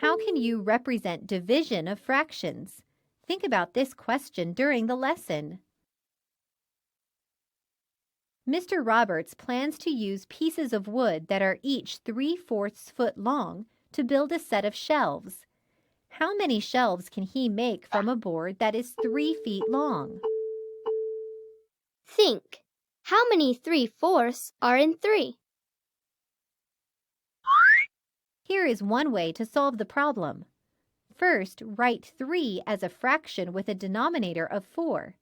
How can you represent division of fractions? Think about this question during the lesson. Mr. Roberts plans to use pieces of wood that are each 3/4 foot long to build a set of shelves. How many shelves can he make from a board that is 3 feet long? Think. How many 3/4 are in 3? Here is one way to solve the problem. First, write 3 as a fraction with a denominator of 4.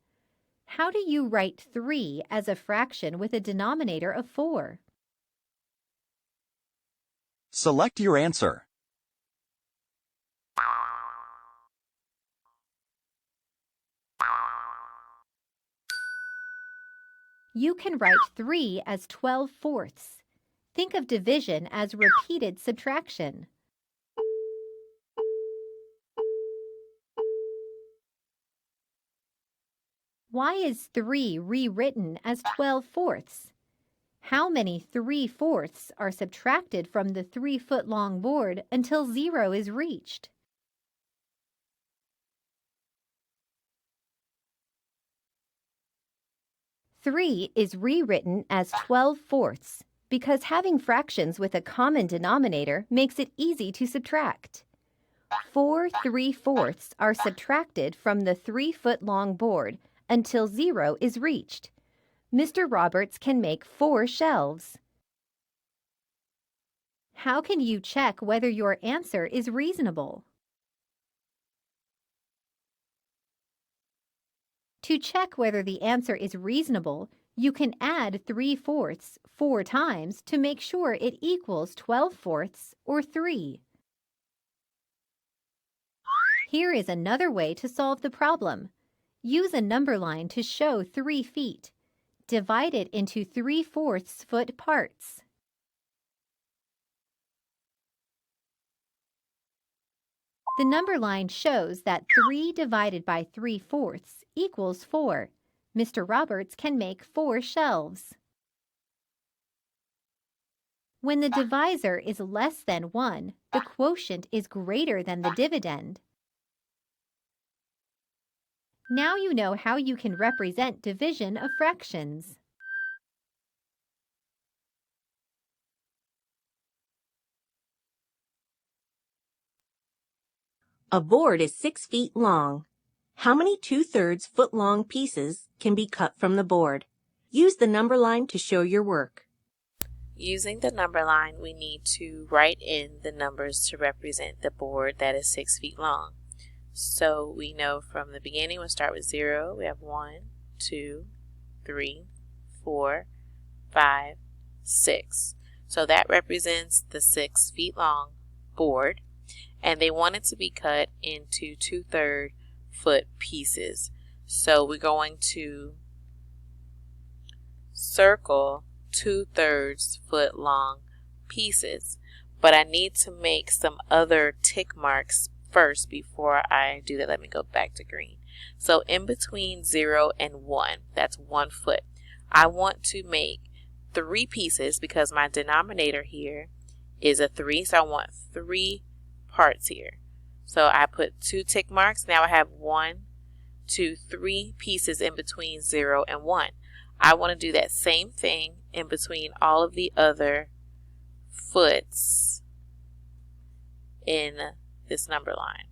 How do you write 3 as a fraction with a denominator of 4? Select your answer. You can write 3 as 12/4. Think of division as repeated subtraction. Why is 3 rewritten as 12/4? How many 3/4 are subtracted from the 3-foot-long board until 0 is reached? Three is rewritten as 12/4 because having fractions with a common denominator makes it easy to subtract. 4 3/4 are subtracted from the 3-foot-long board until 0 is reached. Mr. Roberts can make 4 shelves. How can you check whether your answer is reasonable? To check whether the answer is reasonable, you can add 3/4 4 times to make sure it equals 12/4 or 3. Here is another way to solve the problem. Use a number line to show 3 feet. Divide it into 3/4 foot parts. The number line shows that 3 divided by 3/4 equals 4. Mr. Roberts can make 4 shelves. When the divisor is less than 1, the quotient is greater than the dividend. Now you know how you can represent division of fractions. A board is 6 feet long. How many 2/3 foot long pieces can be cut from the board? Use the number line to show your work. Using the number line, we need to write in the numbers to represent the board that is 6 feet long. So we know from the beginning, we'll start with 0. We have 1, 2, 3, 4, 5, 6. So that represents the 6 feet long board. And they want it to be cut into 2/3 foot pieces. So we're going to circle 2/3 foot long pieces. But I need to make some other tick marks first before I do that. Let me go back to green. So in between 0 and 1, that's 1 foot. I want to make 3 pieces because my denominator here is a 3. So I want 3 parts here. So I put 2 tick marks. Now I have 1, 2, 3 pieces in between 0 and 1. I want to do that same thing in between all of the other foots in this number line.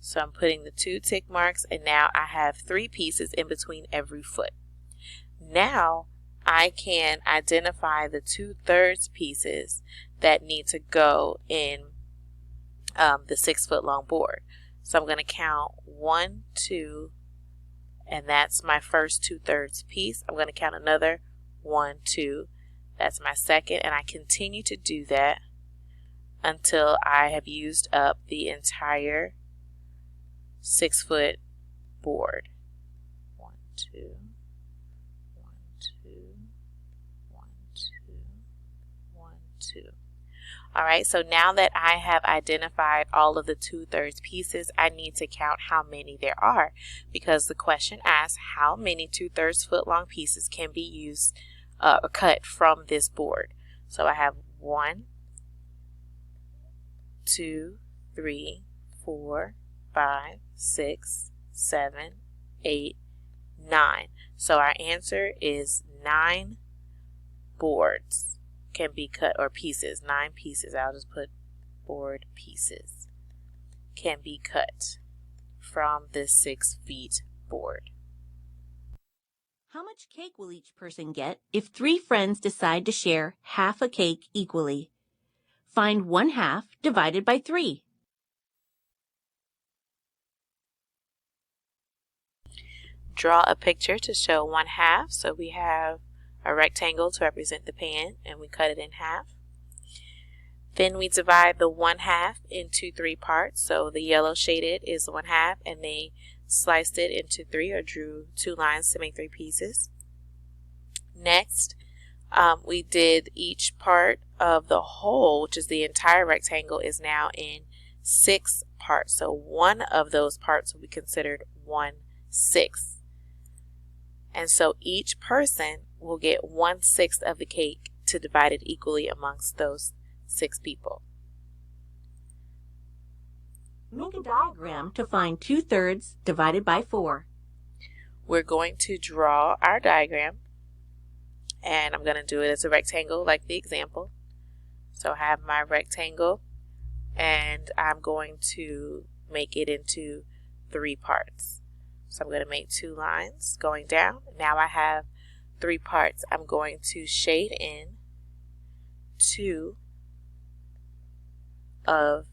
So I'm putting the 2 tick marks, and now I have 3 pieces in between every foot. Now I can identify the 2/3 pieces that need to go in the 6 foot long board. So I'm going to count 1, 2, and that's my first 2/3 piece. I'm going to count another 1, 2. That's my second, and I continue to do that until I have used up the entire 6 foot board. 1, 2, 1, 2, 1, 2, 1, 2. All right, so now that I have identified all of the 2/3 pieces, I need to count how many there are because the question asks how many 2/3 foot long pieces can be used or cut from this board. So I have 1, 2, 3, 4, 5, 6, 7, 8, 9. So our answer is 9 boards can be cut, or pieces, 9 pieces. I'll just put board pieces can be cut from this 6 feet board. How much cake will each person get if 3 friends decide to share half a cake equally? Find 1/2 divided by 3. Draw a picture to show 1/2. So we have a rectangle to represent the pan, and we cut it in half. Then we divide the 1/2 into 3 parts. So the yellow shaded is 1/2, and they sliced it into 3, or drew 2 lines to make 3 pieces. Next, we did each part of the whole, which is the entire rectangle, is now in 6 parts. So one of those parts will be considered 1/6. And so each person will get 1/6 of the cake to divide it equally amongst those 6 people. Make a diagram to find 2/3 divided by 4. We're going to draw our diagram, and I'm going to do it as a rectangle like the example. So I have my rectangle, and I'm going to make it into 3 parts. So I'm going to make 2 lines going down. Now I have 3 parts. I'm going to shade in 2 of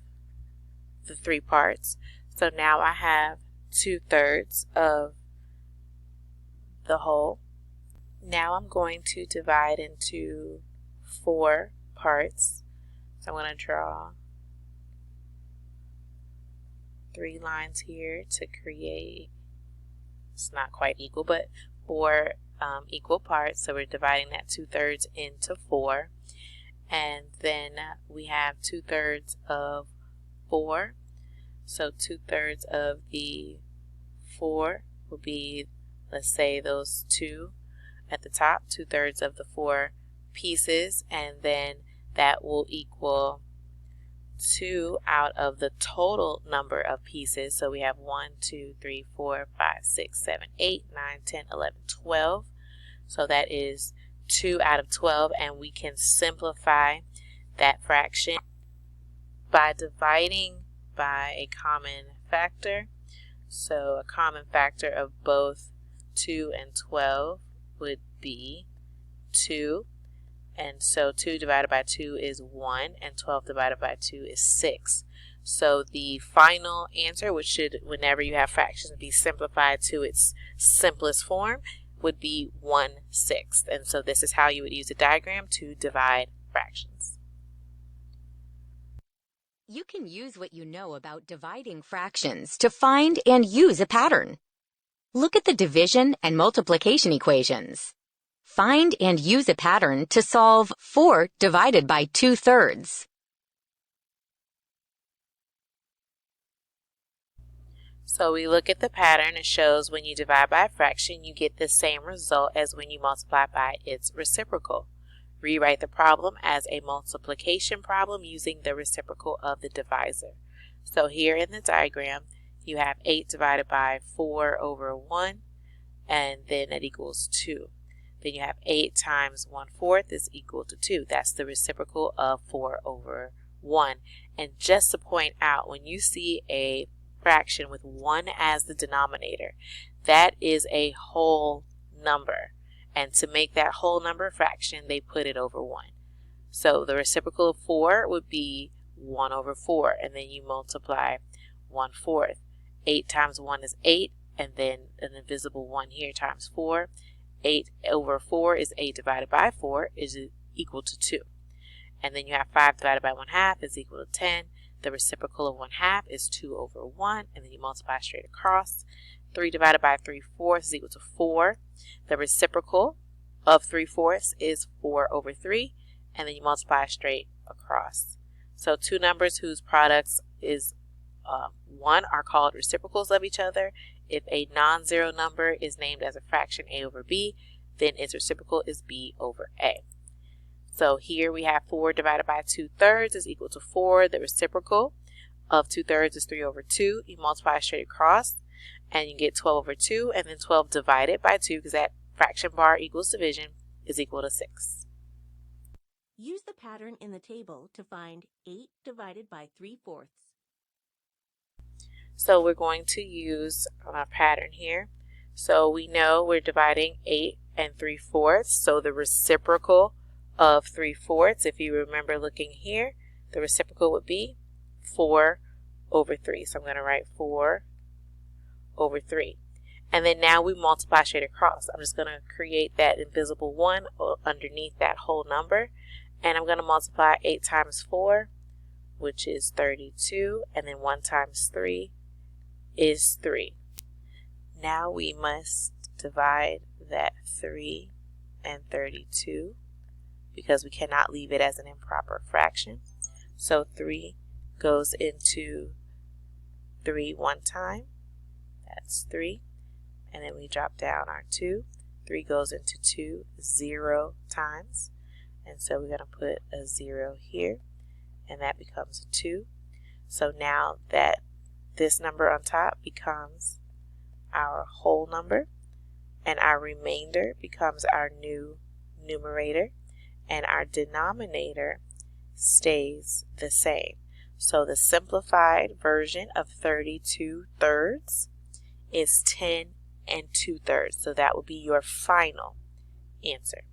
the 3 parts. So now I have 2/3 of the whole. Now I'm going to divide into 4 parts. So I'm going to draw 3 lines here to create, it's not quite equal, but 4 equal parts. So we're dividing that 2/3 into 4. And then we have 2/3 of 4. So 2/3 of the 4 will be, let's say, those 2 at the top, 2/3 of the 4 pieces, and then that will equal 2 out of the total number of pieces. So we have 1, 2, 3, 4, 5, 6, 7, 8, 9, 10, 11, 12. So that is 2 out of 12, and we can simplify that fraction by dividing by a common factor. So a common factor of both 2 and 12 would be 2. And so 2 divided by 2 is 1, and 12 divided by 2 is 6. So the final answer, which should, whenever you have fractions, be simplified to its simplest form, would be 1/6. And so this is how you would use a diagram to divide fractions. You can use what you know about dividing fractions to find and use a pattern. Look at the division and multiplication equations. Find and use a pattern to solve 4 divided by 2/3. So we look at the pattern. It shows when you divide by a fraction, you get the same result as when you multiply by its reciprocal. Rewrite the problem as a multiplication problem using the reciprocal of the divisor. So here in the diagram, you have 8 divided by 4 over 1, and then that equals 2. Then you have 8 times 1/4 is equal to 2. That's the reciprocal of 4 over 1. And just to point out, when you see a fraction with 1 as the denominator, that is a whole number. And to make that whole number a fraction, they put it over 1. So the reciprocal of 4 would be 1 over 4, and then you multiply 1/4. 8 times 1 is 8, and then an invisible 1 here times 4. 8 over 4 is 8 divided by 4 is equal to 2. And then you have 5 divided by 1/2 is equal to 10. The reciprocal of 1/2 is 2 over 1, and then you multiply straight across. 3 divided by 3/4 is equal to 4. The reciprocal of 3/4 is 4 over 3, and then you multiply straight across. So two numbers whose products is 1 are called reciprocals of each other. If a non-zero number is named as a fraction a over b, then its reciprocal is b over a. So here we have 4 divided by 2/3 is equal to 4. The reciprocal of 2/3 is 3 over 2. You multiply straight across and you get 12 over 2, and then 12 divided by 2 because that fraction bar equals division is equal to 6. Use the pattern in the table to find 8 divided by 3/4. So we're going to use our pattern here. So we know we're dividing 8 and 3/4. So the reciprocal of 3/4, if you remember looking here, the reciprocal would be 4 over 3. So I'm going to write 4 over 3. And then now we multiply straight across. I'm just going to create that invisible 1 underneath that whole number. And I'm going to multiply 8 times 4, which is 32. And then 1 times 3 is 3. Now we must divide that 3 and 32 because we cannot leave it as an improper fraction. So 3 goes into 3 one time. That's 3. And then we drop down our 2. 3 goes into 2 0 times. And so we're going to put a 0 here. And that becomes a 2. So now that this number on top becomes our whole number, and our remainder becomes our new numerator, and our denominator stays the same. So the simplified version of 32/3 is 10 and 2/3. So that will be your final answer.